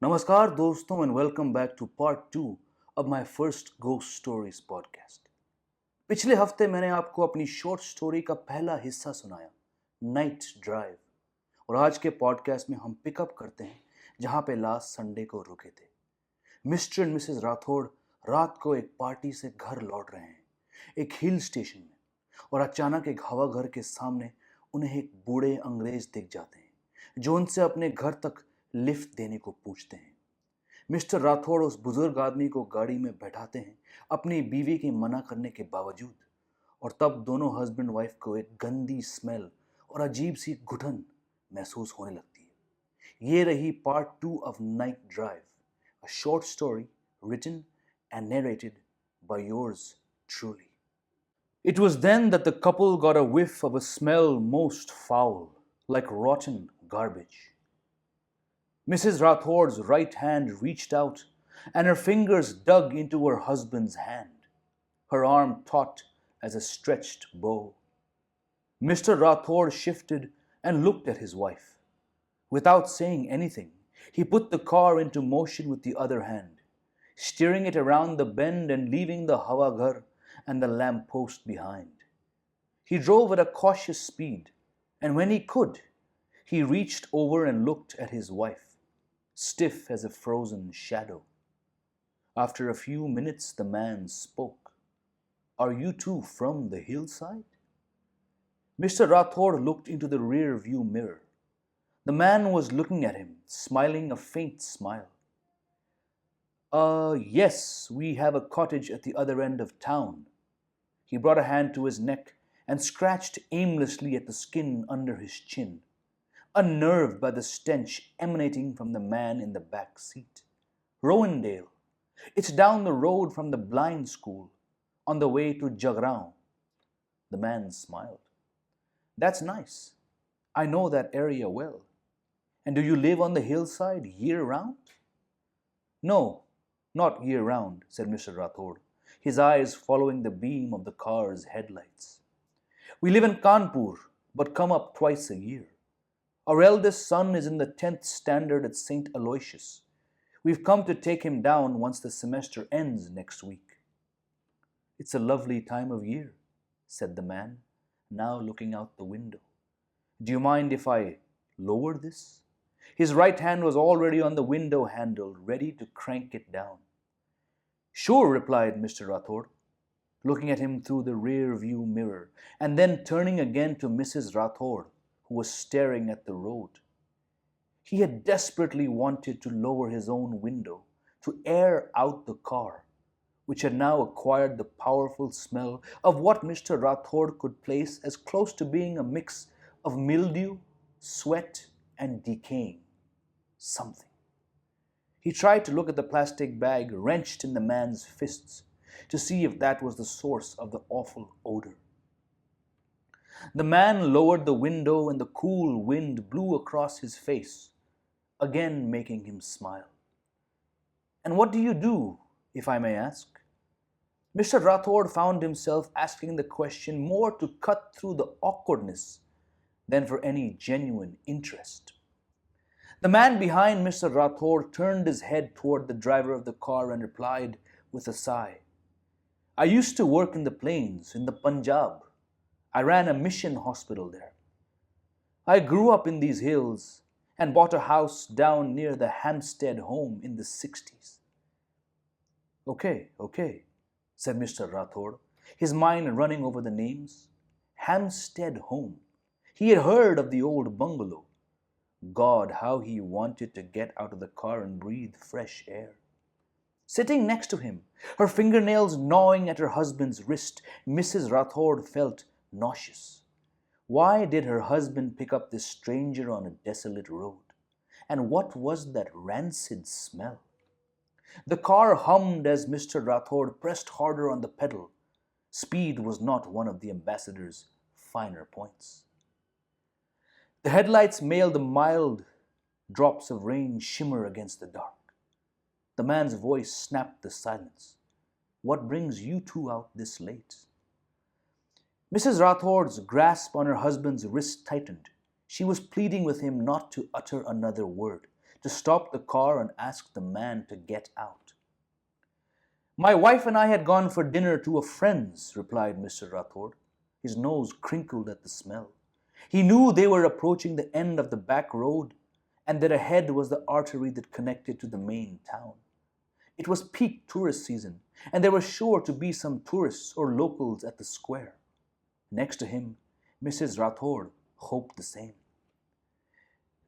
नमस्कार दोस्तों and welcome back to part 2 of my first Ghost Stories podcast. पिछले हफ्ते मैंने आपको अपनी शॉर्ट स्टोरी का पहला हिस्सा सुनाया, नाइट ड्राइव, और आज के पॉडकास्ट में हम पिकअप करते हैं जहां पे लास्ट संडे को रुके थे। मिस्टर एंड मिसेस राठौड़ रात को एक पार्टी से घर लौट रहे हैं, एक हिल स्टेशन में, और अचानक एक हवा घर के सामने उन्हें एक बूढ़े अंग्रेज दिख जाते हैं जो उनसे अपने घर तक लिफ्ट देने को पूछते हैं। मिस्टर राठौड़ उस बुजुर्ग आदमी को गाड़ी में बैठाते हैं अपनी बीवी के मना करने के बावजूद, और तब दोनों हस्बैंड वाइफ को एक गंदी स्मेल और अजीब सी घुटन महसूस होने लगती है। ये रही part 2 of night drive, a short story written and narrated by yours truly. It was then that the couple got a whiff of a smell most foul, like rotten garbage. Mrs. Rathod's right hand reached out, and her fingers dug into her husband's hand, her arm taut as a stretched bow. Mr. Rathod shifted and looked at his wife. Without saying anything, he put the car into motion with the other hand, steering it around the bend and leaving the hawa ghar and the lamp post behind. He drove at a cautious speed, and when he could, he reached over and looked at his wife, stiff as a frozen shadow. After a few minutes, the man spoke. "Are you two from the hillside?" Mr. Rathod looked into the rear view mirror. The man was looking at him, smiling a faint smile. Yes, we have a cottage at the other end of town." He brought a hand to his neck and scratched aimlessly at the skin under his chin, unnerved by the stench emanating from the man in the back seat. "Rowendale. It's down the road from the blind school, on the way to Jagraon." The man smiled. "That's nice. I know that area well. And do you live on the hillside year-round?" "No, not year-round," said Mr. Rathod, his eyes following the beam of the car's headlights. "We live in Kanpur, but come up twice a year. Our eldest son is in the 10th standard at St. Aloysius. We've come to take him down once the semester ends next week." "It's a lovely time of year," said the man, now looking out the window. "Do you mind if I lower this?" His right hand was already on the window handle, ready to crank it down. "Sure," replied Mr. Rathod, looking at him through the rear view mirror, and then turning again to Mrs. Rathod, who was staring at the road. He had desperately wanted to lower his own window to air out the car, which had now acquired the powerful smell of what Mr. Rathod could place as close to being a mix of mildew, sweat, and decaying something. He tried to look at the plastic bag wrenched in the man's fists to see if that was the source of the awful odor. The man lowered the window and the cool wind blew across his face, again making him smile. "And what do you do, if I may ask?" Mr. Rathod found himself asking the question more to cut through the awkwardness than for any genuine interest. The man behind Mr. Rathod turned his head toward the driver of the car and replied with a sigh, "I used to work in the plains, in the Punjab. I ran a mission hospital there. I grew up in these hills and bought a house down near the Hampstead home in the 60s. Okay, said Mr. Rathod, his mind running over the names. Hampstead home. He had heard of the old bungalow. God, how he wanted to get out of the car and breathe fresh air. Sitting next to him, her fingernails gnawing at her husband's wrist, Mrs. Rathod felt nauseous. Why did her husband pick up this stranger on a desolate road? And what was that rancid smell? The car hummed as Mr. Rathod pressed harder on the pedal. Speed was not one of the ambassador's finer points. The headlights made the mild drops of rain shimmer against the dark. The man's voice snapped the silence. "What brings you two out this late?" Mrs. Rathod's grasp on her husband's wrist tightened. She was pleading with him not to utter another word, to stop the car and ask the man to get out. "My wife and I had gone for dinner to a friend's," replied Mr. Rathod. His nose crinkled at the smell. He knew they were approaching the end of the back road and that ahead was the artery that connected to the main town. It was peak tourist season, and there were sure to be some tourists or locals at the square. Next to him, Mrs. Rathod hoped the same.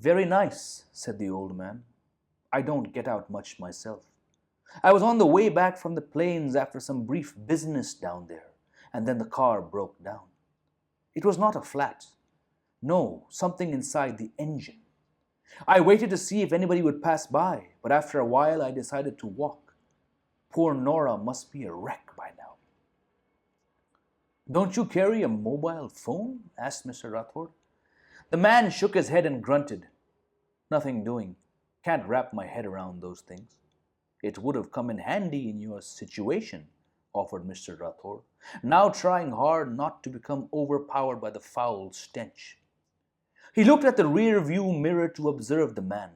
"Very nice," said the old man. "I don't get out much myself. I was on the way back from the plains after some brief business down there, and then the car broke down. It was not a flat. No, something inside the engine. I waited to see if anybody would pass by, but after a while I decided to walk. Poor Nora must be a wreck by now." "Don't you carry a mobile phone?" asked Mr. Rathod. The man shook his head and grunted. "Nothing doing. Can't wrap my head around those things." "It would have come in handy in your situation," offered Mr. Rathod, now trying hard not to become overpowered by the foul stench. He looked at the rear view mirror to observe the man,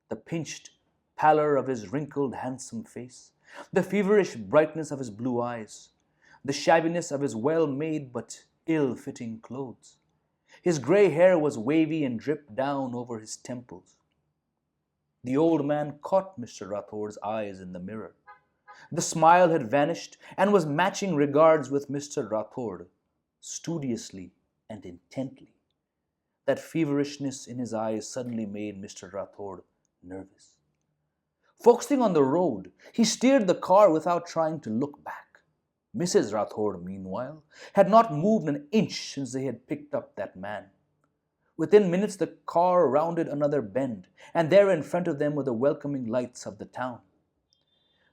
the pinched pallor of his wrinkled, handsome face, the feverish brightness of his blue eyes, the shabbiness of his well-made but ill-fitting clothes. His gray hair was wavy and dripped down over his temples. The old man caught Mr. Rathod's eyes in the mirror. The smile had vanished and was matching regards with Mr. Rathod, studiously and intently. That feverishness in his eyes suddenly made Mr. Rathod nervous. Focusing on the road, he steered the car without trying to look back. Mrs. Rathod, meanwhile, had not moved an inch since they had picked up that man. Within minutes, the car rounded another bend, and there in front of them were the welcoming lights of the town.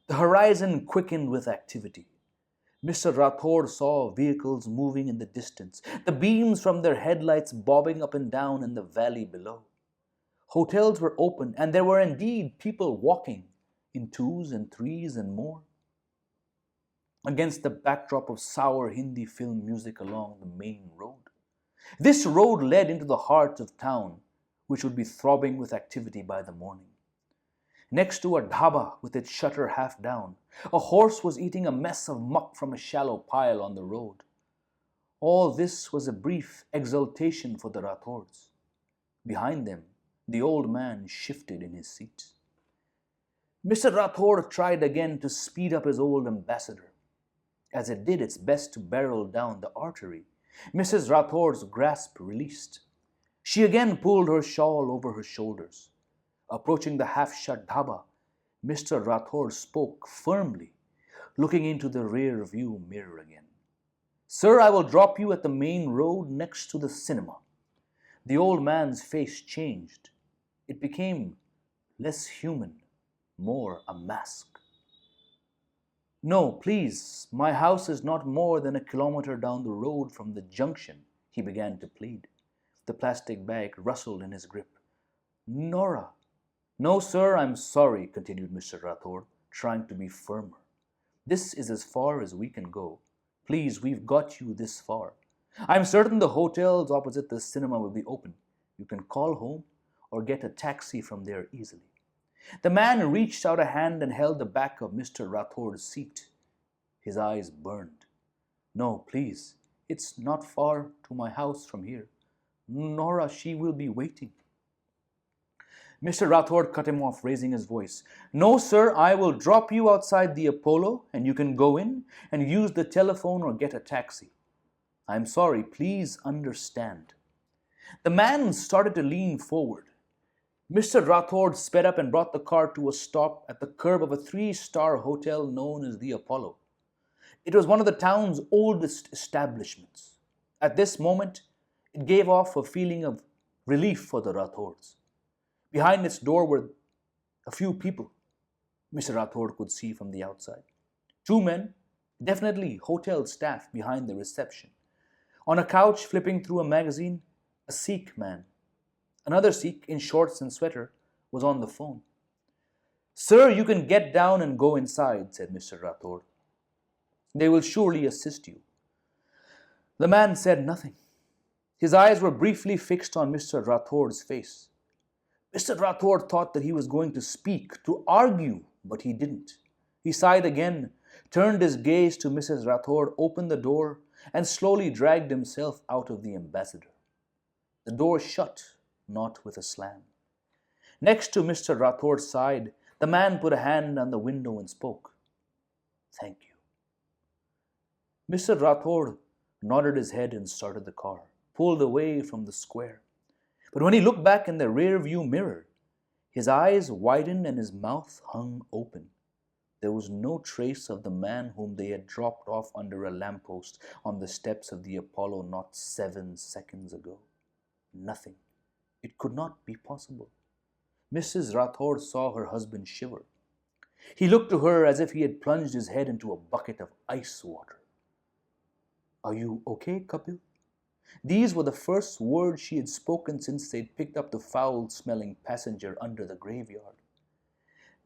The horizon quickened with activity. Mr. Rathod saw vehicles moving in the distance, the beams from their headlights bobbing up and down in the valley below. Hotels were open, and there were indeed people walking in twos and threes and more. Against the backdrop of sour Hindi film music along the main road. This road led into the heart of town, which would be throbbing with activity by the morning. Next to a dhaba with its shutter half down, a horse was eating a mess of muck from a shallow pile on the road. All this was a brief exultation for the Rathods. Behind them, the old man shifted in his seat. Mr. Rathod tried again to speed up his old ambassador. As it did its best to barrel down the artery, Mrs. Rathod's grasp released. She again pulled her shawl over her shoulders. Approaching the half-shut dhaba, Mr. Rathod spoke firmly, looking into the rear view mirror again. "Sir, I will drop you at the main road next to the cinema." The old man's face changed. It became less human, more a mask. "No, please, my house is not more than a kilometer down the road from the junction," he began to plead. The plastic bag rustled in his grip. "Nora." "No, sir, I'm sorry," continued Mr. Rathod, trying to be firmer. "This is as far as we can go. Please, we've got you this far. I'm certain the hotels opposite the cinema will be open. You can call home or get a taxi from there easily." The man reached out a hand and held the back of Mr. Rathod's seat. His eyes burned. "No, please, it's not far to my house from here. Nora, she will be waiting." Mr. Rathod cut him off, raising his voice. "No, sir, I will drop you outside the Apollo, and you can go in and use the telephone or get a taxi. I'm sorry, please understand." The man started to lean forward. Mr. Rathod sped up and brought the car to a stop at the curb of a 3-star hotel known as the Apollo. It was one of the town's oldest establishments. At this moment, it gave off a feeling of relief for the Rathods. Behind its door were a few people, Mr. Rathod could see from the outside. 2 men, definitely hotel staff behind the reception. On a couch flipping through a magazine, a Sikh man. Another Sikh in shorts and sweater was on the phone. "Sir, you can get down and go inside," said Mr. Rathod. "They will surely assist you." The man said nothing. His eyes were briefly fixed on Mr. Rathod's face. Mr. Rathod thought that he was going to speak, to argue, but he didn't. He sighed again, turned his gaze to Mrs. Rathod, opened the door, and slowly dragged himself out of the ambassador. The door shut, not with a slam. Next to Mr. Rathod's side, the man put a hand on the window and spoke. "Thank you." Mr. Rathod nodded his head and started the car, pulled away from the square. But when he looked back in the rear-view mirror, his eyes widened and his mouth hung open. There was no trace of the man whom they had dropped off under a lamppost on the steps of the Apollo not 7 seconds ago. Nothing. It could not be possible. Mrs. Rathod saw her husband shiver. He looked to her as if he had plunged his head into a bucket of ice water. "Are you okay, Kapil?" These were the first words she had spoken since they'd picked up the foul-smelling passenger under the graveyard.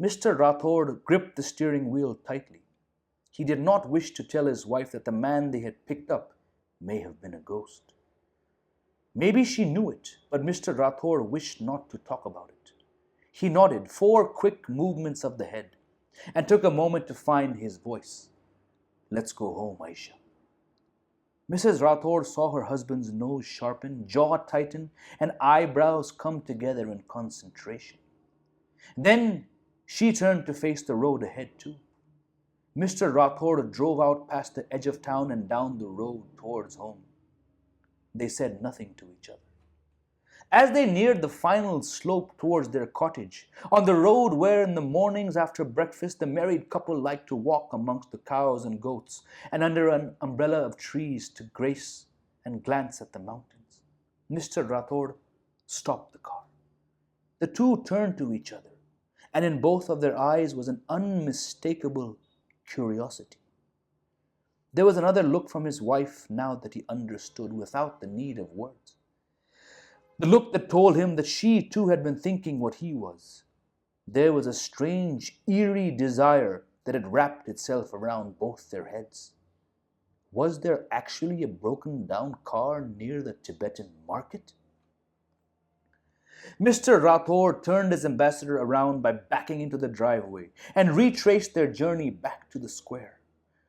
Mr. Rathod gripped the steering wheel tightly. He did not wish to tell his wife that the man they had picked up may have been a ghost. Maybe she knew it, but Mr. Rathod wished not to talk about it. He nodded 4 quick movements of the head and took a moment to find his voice. "Let's go home, Aisha." Mrs. Rathod saw her husband's nose sharpen, jaw tighten, and eyebrows come together in concentration. Then she turned to face the road ahead too. Mr. Rathod drove out past the edge of town and down the road towards home. They said nothing to each other. As they neared the final slope towards their cottage, on the road where in the mornings after breakfast the married couple liked to walk amongst the cows and goats and under an umbrella of trees to grace and glance at the mountains, Mr. Rathod stopped the car. The two turned to each other, and in both of their eyes was an unmistakable curiosity. There was another look from his wife now that he understood without the need of words. The look that told him that she too had been thinking what he was. There was a strange, eerie desire that had wrapped itself around both their heads. Was there actually a broken down car near the Tibetan market? Mr. Rathod turned his ambassador around by backing into the driveway and retraced their journey back to the square.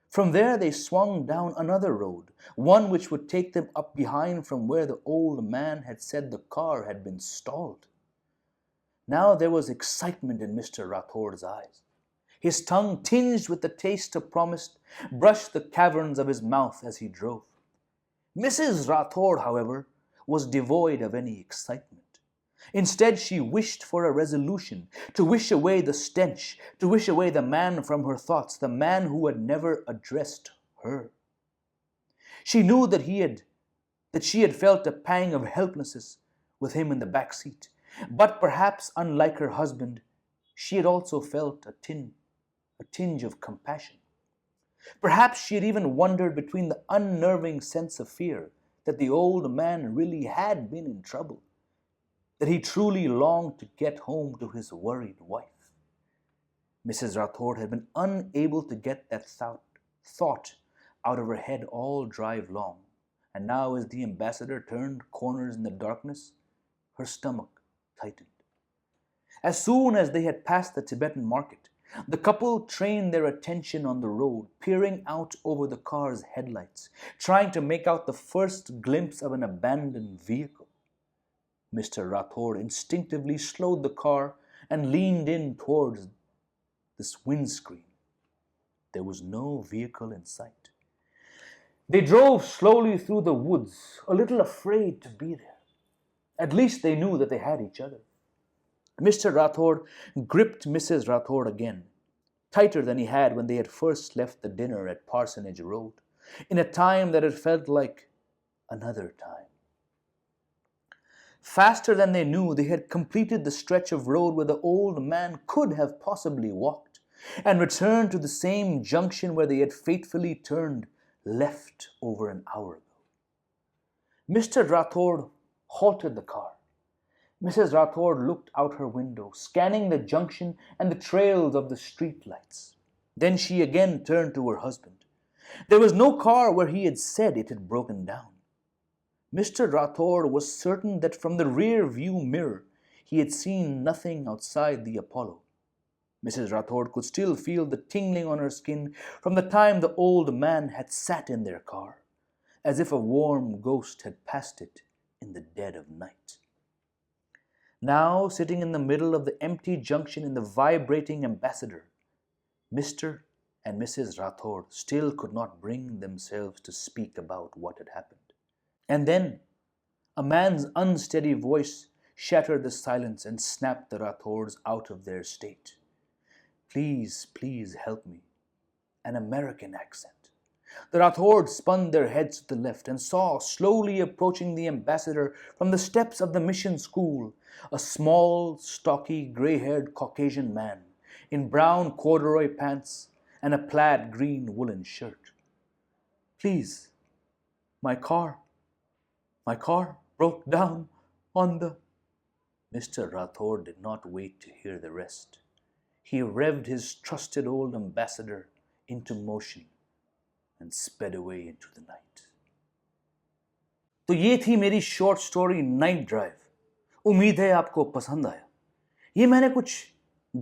From there they swung down another road, one which would take them up behind from where the old man had said the car had been stalled. Now there was excitement in Mr. Rathod's eyes. His tongue, tinged with the taste of promise, brushed the caverns of his mouth as he drove. Mrs. Rathod, however, was devoid of any excitement. Instead, she wished for a resolution, to wish away the stench, to wish away the man from her thoughts, the man who had never addressed her. She knew that she had felt a pang of helplessness with him in the back seat, but perhaps, unlike her husband, she had also felt a tinge of compassion. Perhaps she had even wondered between the unnerving sense of fear that the old man really had been in trouble, that he truly longed to get home to his worried wife. Mrs. Rathod had been unable to get that thought out of her head all drive long, and now as the ambassador turned corners in the darkness, her stomach tightened. As soon as they had passed the Tibetan market, the couple trained their attention on the road, peering out over the car's headlights, trying to make out the first glimpse of an abandoned vehicle. Mr. Rathod instinctively slowed the car and leaned in towards this windscreen. There was no vehicle in sight. They drove slowly through the woods, a little afraid to be there. At least they knew that they had each other. Mr. Rathod gripped Mrs. Rathod again, tighter than he had when they had first left the dinner at Parsonage Road, in a time that had felt like another time. Faster than they knew, they had completed the stretch of road where the old man could have possibly walked, and returned to the same junction where they had fatefully turned left over an hour ago. Mr. Rathod halted the car. Mrs. Rathod looked out her window, scanning the junction and the trails of the street lights. Then she again turned to her husband. There was no car where he had said it had broken down. Mr. Rathod was certain that from the rear view mirror he had seen nothing outside the Apollo. Mrs. Rathod could still feel the tingling on her skin from the time the old man had sat in their car, as if a warm ghost had passed it in the dead of night. Now, sitting in the middle of the empty junction in the vibrating Ambassador, Mr. and Mrs. Rathod still could not bring themselves to speak about what had happened. And then, a man's unsteady voice shattered the silence and snapped the Rathods out of their state. Please, please help me. An American accent. The Rathods spun their heads to the left and saw, slowly approaching the Ambassador from the steps of the mission school, a small, stocky, grey-haired Caucasian man in brown corduroy pants and a plaid green woolen shirt. Please, my car broke down on the... Mr. Rathod did not wait to hear the rest. He revved his trusted old Ambassador into motion and sped away into the night. तो ये थी मेरी short story night drive. उम्मीद है आपको पसंद आया। ये मैंने कुछ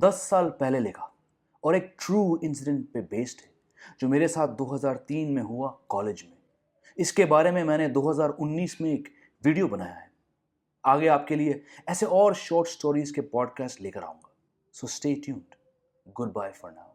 10 साल पहले लिखा और एक ट्रू इंसिडेंट पे बेस्ड है जो मेरे साथ 2003 में हुआ कॉलेज में। इसके बारे में मैंने 2019 में एक वीडियो बनाया है। आगे आपके लिए ऐसे और शॉर्ट स्टोरीज के पॉडकास्ट लेकर आऊंगा। So stay tuned. Goodbye for now.